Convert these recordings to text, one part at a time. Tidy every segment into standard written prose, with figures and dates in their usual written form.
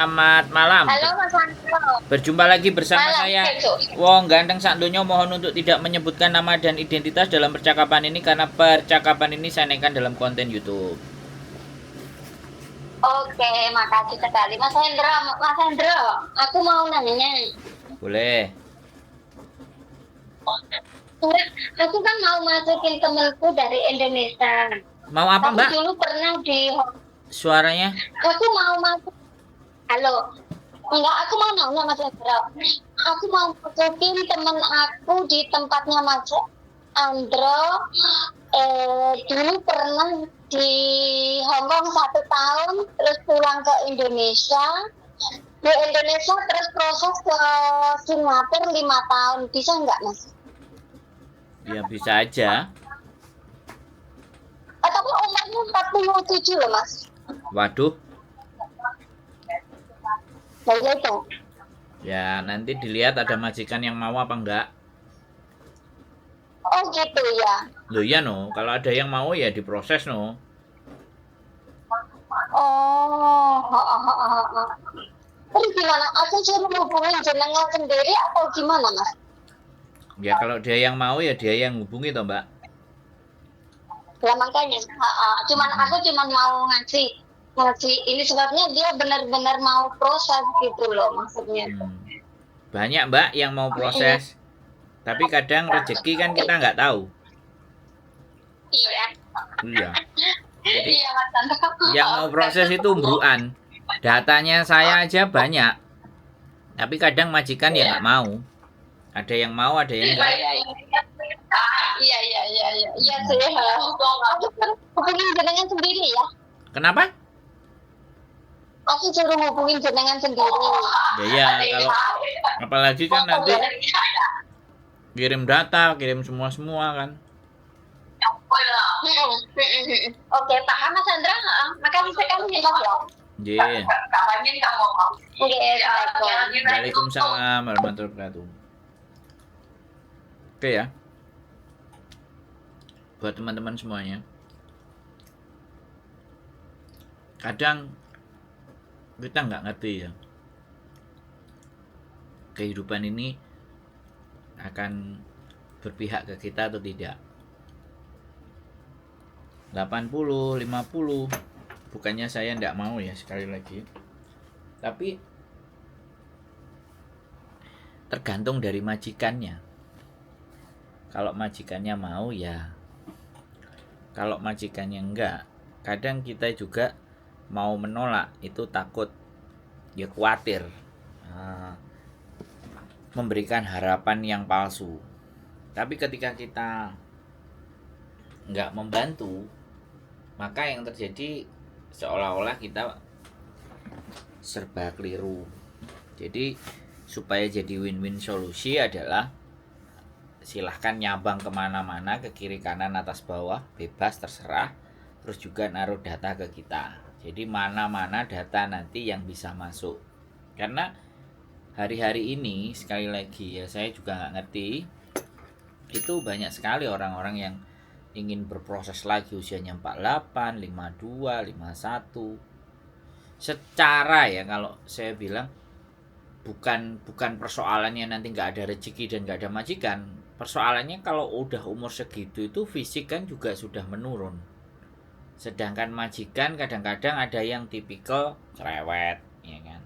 Selamat malam. Halo Mas Andro. Berjumpa lagi bersama Malam, saya Cuk. Wong Ganteng Sakdonya. Mohon untuk tidak menyebutkan nama dan identitas dalam percakapan ini karena percakapan ini saya naikkan dalam konten YouTube. Oke, makasih sekali Mas Hendro. Mas Hendro, aku mau nanya. Boleh. Aku kan mau masukin temenku dari Indonesia. Mau apa, Aku Mbak? dulu pernah di. Suaranya? Aku mau masuk. Halo. Enggak, aku mau nanya Mas Hendro. Aku mau masukin temen aku di tempatnya Mas Andro. Dulu pernah di Hongkong 1 tahun, terus pulang ke Indonesia. Di Indonesia terus proses ke Singapura 5 tahun, bisa nggak Mas? Ya bisa aja. Tapi umurnya 47 loh Mas. Waduh. Nah itu. Ya nanti dilihat ada majikan yang mau apa enggak. Oh gitu ya. Loh iya no, kalau ada yang mau ya diproses no. Oh, terus gimana? Aku suruh hubungin jenengan sendiri atau gimana Mas? Ya kalau dia yang mau ya dia yang hubungi toh, Mbak. Ya makanya, cuman aku cuman mau ngasih ini sebabnya dia benar-benar mau proses gitu loh maksudnya. Banyak Mbak yang mau proses. Tapi kadang rezeki kan kita nggak tahu. Iya. Iya. Jadi Iya Mas Tanto. yang mau proses itu mbruan. Datanya saya aja banyak. Tapi kadang majikan ya nggak mau. Ada yang mau, ada yang enggak. Iya sih. Hubungin jenengan sendiri ya. Kenapa? Aku suruh hubungin jenengan sendiri. Ya kalau apalagi kan nanti kirim data, kirim semua kan. Oke, paham Mas Andra. Makasih sekali ya Mas ya. Iya. Oke, Assalamualaikum. Waalaikumsalam warahmatullahi wabarakatuh. Oke ya. Buat teman-teman semuanya. Kadang kita nggak ngerti ya. Kehidupan ini akan berpihak ke kita atau tidak. 80, 50. Bukannya saya nggak mau ya sekali lagi. Tapi tergantung dari majikannya. Kalau majikannya mau ya. Kalau majikannya enggak, kadang kita juga mau menolak itu takut ya khawatir memberikan harapan yang palsu. Tapi ketika kita enggak membantu, maka yang terjadi seolah-olah kita serba keliru. Jadi supaya jadi win-win solusi adalah silahkan nyabang kemana-mana, ke kiri kanan atas bawah, bebas terserah. Terus juga naruh data ke kita. Jadi mana-mana data nanti yang bisa masuk. Karena hari-hari ini sekali lagi ya saya juga nggak ngerti. Itu banyak sekali orang-orang yang ingin berproses lagi usianya 48, 52, 51. Secara ya kalau saya bilang bukan persoalannya nanti nggak ada rezeki dan nggak ada majikan. Persoalannya kalau udah umur segitu itu fisik kan juga sudah menurun. Sedangkan majikan kadang-kadang ada yang tipikal cerewet, ya kan.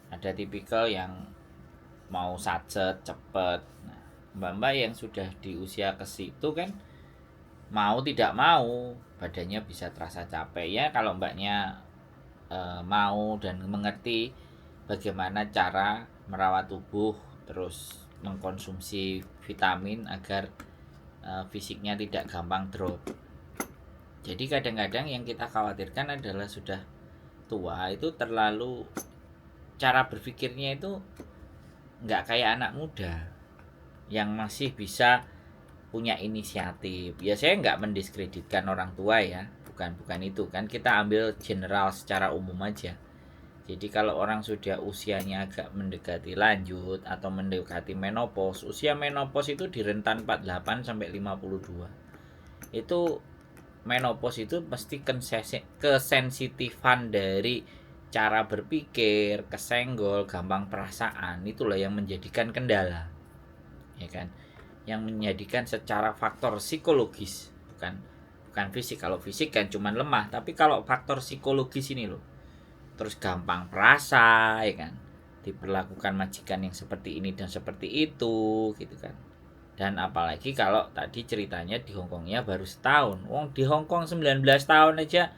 Ada tipikal yang mau satset cepet. Nah, mbak-mbak yang sudah di usia ke situ kan mau tidak mau badannya bisa terasa capek ya. Kalau mbaknya mau dan mengerti bagaimana cara merawat tubuh, terus mengkonsumsi vitamin agar fisiknya tidak gampang drop. Jadi kadang-kadang yang kita khawatirkan adalah sudah tua itu terlalu cara berpikirnya itu nggak kayak anak muda yang masih bisa punya inisiatif. Ya saya nggak mendiskreditkan orang tua ya, bukan itu kan, kita ambil general secara umum aja. Jadi kalau orang sudah usianya agak mendekati lanjut atau mendekati menopause, usia menopause itu di rentan 48 sampai 52. Itu menopause itu pasti kesensitifan dari cara berpikir, kesenggol, gampang perasaan, itulah yang menjadikan kendala, ya kan? Yang menjadikan secara faktor psikologis, bukan bukan fisik. Kalau fisik kan cuman lemah, tapi kalau faktor psikologis ini loh, terus gampang perasa, ya kan? Diperlakukan majikan yang seperti ini dan seperti itu, gitu kan? Dan apalagi kalau tadi ceritanya di Hongkongnya baru setahun. Wong di Hongkong 19 tahun aja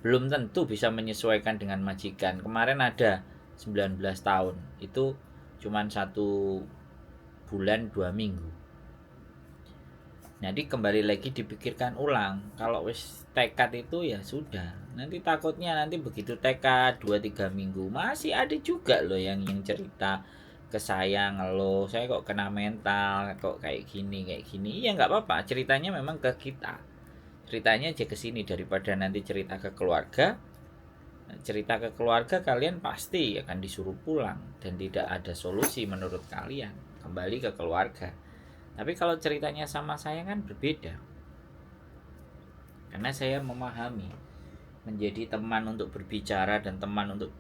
belum tentu bisa menyesuaikan dengan majikan. Kemarin ada 19 tahun. Itu cuman 1 bulan 2 minggu. Jadi kembali lagi dipikirkan ulang. Kalau wis tekad itu ya sudah. Nanti takutnya nanti begitu tekad 2-3 minggu masih ada juga loh yang cerita ke saya, ngeluh, saya kok kena mental, kok kayak gini. Iya nggak apa-apa, ceritanya memang ke kita, ceritanya aja ke sini daripada nanti cerita ke keluarga. Cerita ke keluarga kalian pasti akan disuruh pulang dan tidak ada solusi menurut kalian, kembali ke keluarga. Tapi kalau ceritanya sama saya kan berbeda, karena saya memahami, menjadi teman untuk berbicara dan teman untuk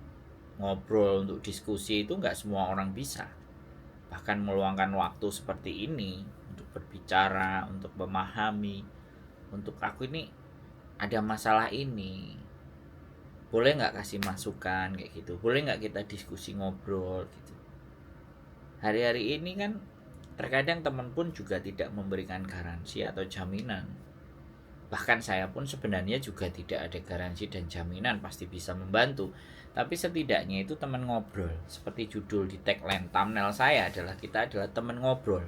ngobrol, untuk diskusi itu nggak semua orang bisa. Bahkan meluangkan waktu seperti ini untuk berbicara, untuk memahami, untuk aku ini ada masalah ini, boleh nggak kasih masukan kayak gitu, boleh nggak kita diskusi ngobrol gitu. Hari-hari ini kan terkadang teman pun juga tidak memberikan garansi atau jaminan. Bahkan saya pun sebenarnya juga tidak ada garansi dan jaminan pasti bisa membantu. Tapi setidaknya itu teman ngobrol. Seperti judul di tagline thumbnail saya adalah kita adalah teman ngobrol.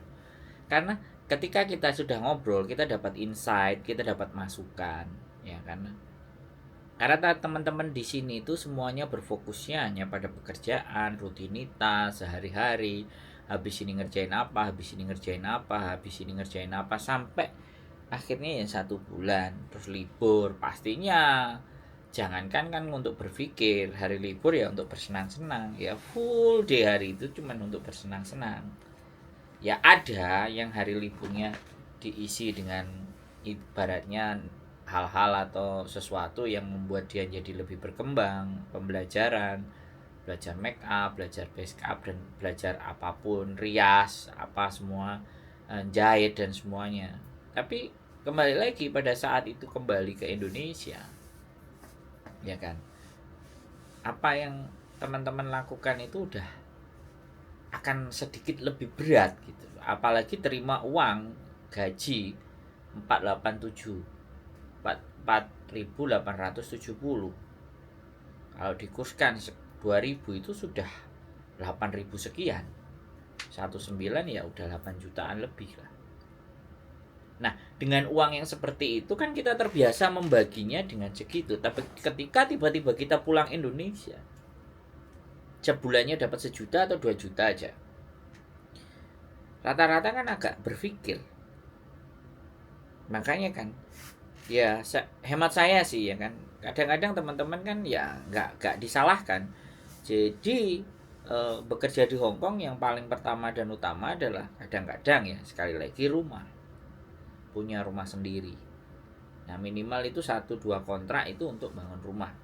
Karena ketika kita sudah ngobrol, kita dapat insight, kita dapat masukan, ya kan? Karena teman-teman di sini itu semuanya berfokusnya hanya pada pekerjaan, rutinitas, sehari-hari. Habis ini ngerjain apa, habis ini ngerjain apa, habis ini ngerjain apa, sampai akhirnya ya 1 bulan terus libur. Pastinya jangankan kan untuk berpikir, hari libur ya untuk bersenang-senang, ya full day hari itu cuma untuk bersenang-senang. Ya ada yang hari liburnya diisi dengan ibaratnya hal-hal atau sesuatu yang membuat dia jadi lebih berkembang, pembelajaran, belajar make up, belajar base up, dan belajar apapun, rias, apa semua, jahit dan semuanya. Tapi kembali lagi pada saat itu kembali ke Indonesia, ya kan, apa yang teman-teman lakukan itu udah akan sedikit lebih berat gitu. Apalagi terima uang gaji 4.870, kalau dikurskan 2.000 itu sudah 8.000 sekian, 19 ya udah 8 jutaan lebih lah. Nah, dengan uang yang seperti itu kan kita terbiasa membaginya dengan segitu. Tapi ketika tiba-tiba kita pulang Indonesia, sebulannya dapat 1 juta atau 2 juta aja, rata-rata kan agak berpikir. Makanya kan, ya hemat saya sih ya kan, kadang-kadang teman-teman kan ya nggak disalahkan. Jadi bekerja di Hongkong yang paling pertama dan utama adalah kadang-kadang ya sekali lagi rumah. Punya rumah sendiri. Nah minimal itu 1-2 kontrak itu untuk bangun rumah.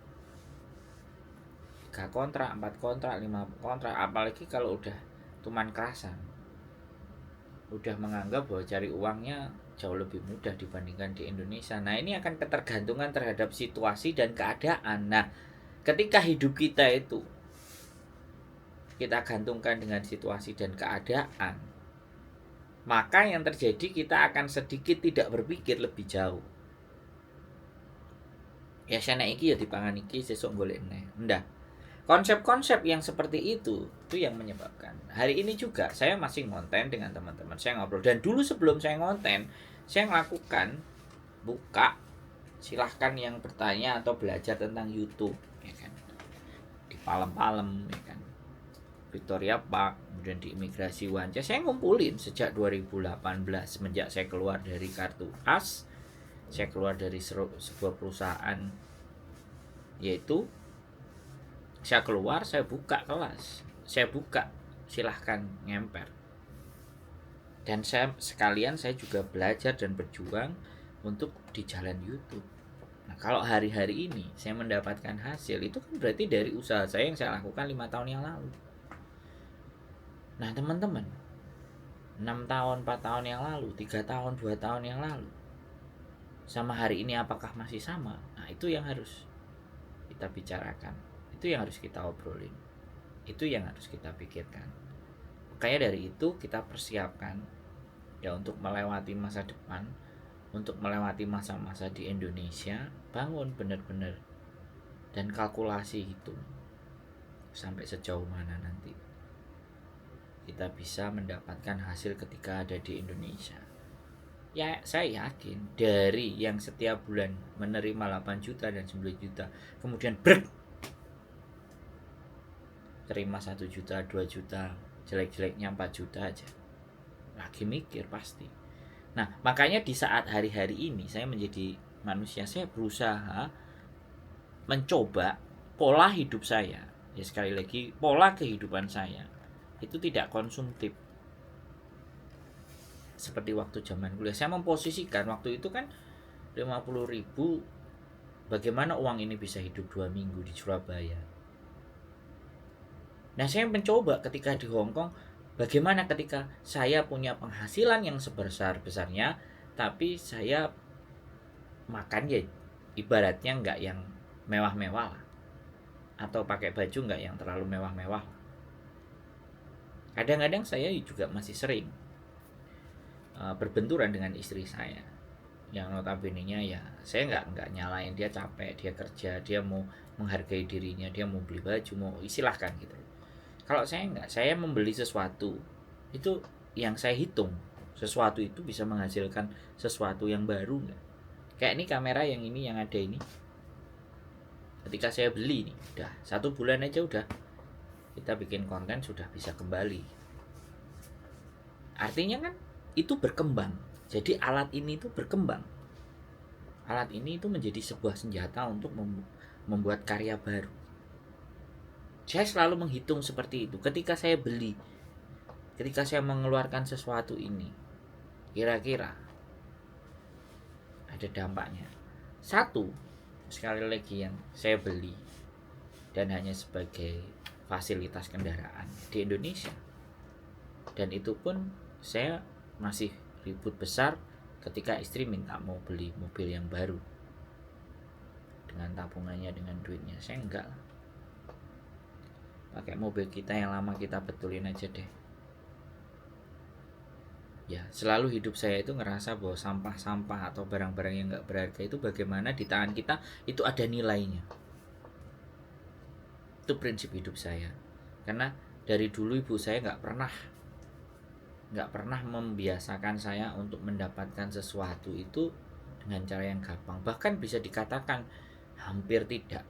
3 kontrak, 4 kontrak, 5 kontrak. Apalagi kalau udah tuman kerasan, udah menganggap bahwa cari uangnya jauh lebih mudah dibandingkan di Indonesia. Nah ini akan ketergantungan terhadap situasi dan keadaan. Nah ketika hidup kita itu kita gantungkan dengan situasi dan keadaan, maka yang terjadi kita akan sedikit tidak berpikir lebih jauh. Ya sana iki ya dipangan iki sesuk golek neh. Ndah. Konsep-konsep yang seperti itu yang menyebabkan. Hari ini juga saya masih ngonten dengan teman-teman saya ngobrol, dan dulu sebelum saya ngonten, saya melakukan buka, silahkan yang bertanya atau belajar tentang YouTube, ya kan. Di Palem-Palem, ya kan. Victoria Park, kemudian di Imigrasi Wanja, saya ngumpulin sejak 2018 semenjak saya keluar dari kartu as, saya keluar dari sebuah perusahaan, yaitu saya keluar, saya buka kelas, saya buka silahkan ngemper, dan saya juga belajar dan berjuang untuk di jalan YouTube. Nah, kalau hari-hari ini saya mendapatkan hasil, itu kan berarti dari usaha saya yang saya lakukan 5 tahun yang lalu. Nah, teman-teman, 6 tahun, 4 tahun yang lalu, 3 tahun, 2 tahun yang lalu, sama hari ini apakah masih sama? Nah, itu yang harus kita bicarakan. Itu yang harus kita obrolin. Itu yang harus kita pikirkan. Makanya dari itu kita persiapkan ya untuk melewati masa depan, untuk melewati masa-masa di Indonesia. Bangun benar-benar dan kalkulasi hitung sampai sejauh mana nanti kita bisa mendapatkan hasil ketika ada di Indonesia. Ya, saya yakin dari yang setiap bulan menerima 8 juta dan 9 juta, kemudian terima 1 juta, 2 juta, jelek-jeleknya 4 juta aja, lagi mikir pasti. Nah, makanya di saat hari-hari ini saya menjadi manusia, saya berusaha mencoba pola hidup saya. Ya, sekali lagi, pola kehidupan saya itu tidak konsumtif seperti waktu zaman kuliah. Saya memposisikan waktu itu kan 50.000, bagaimana uang ini bisa hidup 2 minggu di Surabaya. Nah, saya mencoba ketika di Hong Kong, bagaimana ketika saya punya penghasilan yang sebesar-besarnya, tapi saya makan ya ibaratnya nggak yang mewah-mewah lah, atau pakai baju nggak yang terlalu mewah-mewah. Kadang-kadang saya juga masih sering berbenturan dengan istri saya, yang notabene-nya ya saya nggak nyalain dia, capek dia kerja, dia mau menghargai dirinya, dia mau beli baju, mau silahkan gitu. Kalau saya nggak, saya membeli sesuatu itu yang saya hitung, sesuatu itu bisa menghasilkan sesuatu yang baru nggak. Kayak ini kamera yang ini, yang ada ini, ketika saya beli nih, udah 1 bulan aja udah kita bikin konten sudah bisa kembali. Artinya kan itu berkembang. Jadi alat ini itu berkembang. Alat ini itu menjadi sebuah senjata untuk membuat karya baru. Saya selalu menghitung seperti itu. Ketika saya beli, ketika saya mengeluarkan sesuatu ini, kira-kira ada dampaknya. Satu, sekali lagi yang saya beli dan hanya sebagai fasilitas kendaraan di Indonesia. Dan itu pun saya masih ribut besar ketika istri minta mau beli mobil yang baru dengan tabungannya, dengan duitnya. Saya enggak lah, pakai mobil kita yang lama kita betulin aja deh. Ya, selalu hidup saya itu ngerasa bahwa sampah-sampah atau barang-barang yang enggak berharga itu bagaimana di tangan kita itu ada nilainya. Itu prinsip hidup saya. Karena dari dulu ibu saya nggak pernah membiasakan saya untuk mendapatkan sesuatu itu dengan cara yang gampang. Bahkan bisa dikatakan hampir tidak.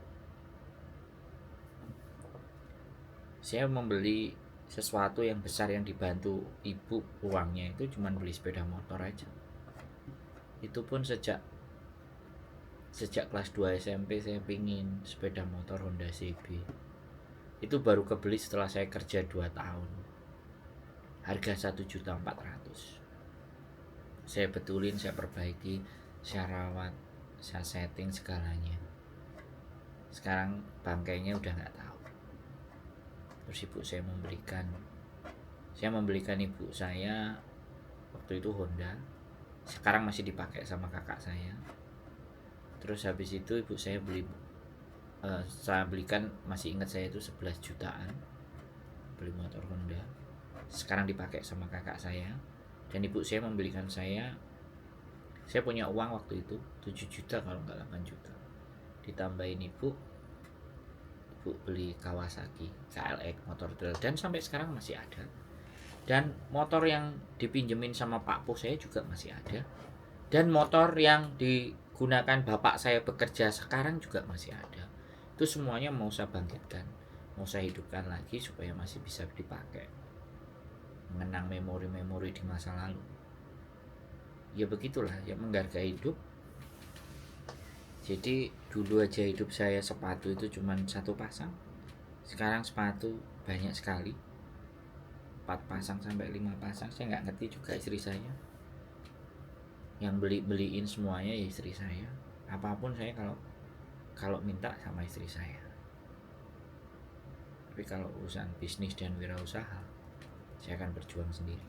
Saya membeli sesuatu yang besar yang dibantu ibu uangnya itu cuma beli sepeda motor aja. Itu pun sejak kelas 2 SMP saya pingin sepeda motor Honda CB. Itu baru kebeli setelah saya kerja 2 tahun. Harga 1.400.000. Saya betulin, saya perbaiki, saya rawat, saya setting segalanya. Sekarang bangkainya udah nggak tahu. Terus ibu saya membelikan ibu saya waktu itu Honda. Sekarang masih dipakai sama kakak saya. Terus habis itu ibu saya saya belikan, masih ingat saya itu 11 jutaan beli motor Honda. Sekarang dipakai sama kakak saya. Dan ibu saya membelikan saya punya uang waktu itu 7 juta kalau nggak 8 juta. Ditambahin ibu beli Kawasaki KLX motor trail, dan sampai sekarang masih ada. Dan motor yang dipinjemin sama Pak Po saya juga masih ada. Dan motor yang digunakan bapak saya bekerja sekarang juga masih ada. Itu semuanya mau saya bangkitkan, mau saya hidupkan lagi supaya masih bisa dipakai, mengenang memori-memori di masa lalu. Ya begitulah, ya menghargai hidup. Jadi dulu aja hidup saya sepatu itu cuma 1 pasang. Sekarang sepatu banyak sekali, 4 pasang sampai 5 pasang. Saya nggak ngerti juga istri saya. Yang beliin semuanya ya istri saya. apapun saya kalau minta sama istri saya. Tapi kalau urusan bisnis dan wirausaha, saya akan berjuang sendiri.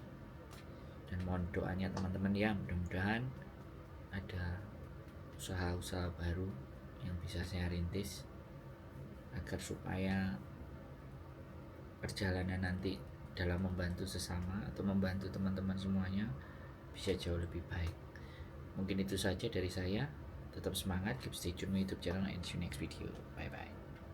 Dan mohon doanya teman-teman ya, mudah-mudahan ada usaha-usaha baru yang bisa saya rintis agar supaya perjalanan nanti dalam membantu sesama atau membantu teman-teman semuanya bisa jauh lebih baik. Mungkin itu saja dari saya. Tetap semangat, keep stay tune my YouTube channel, and see you next video. Bye bye.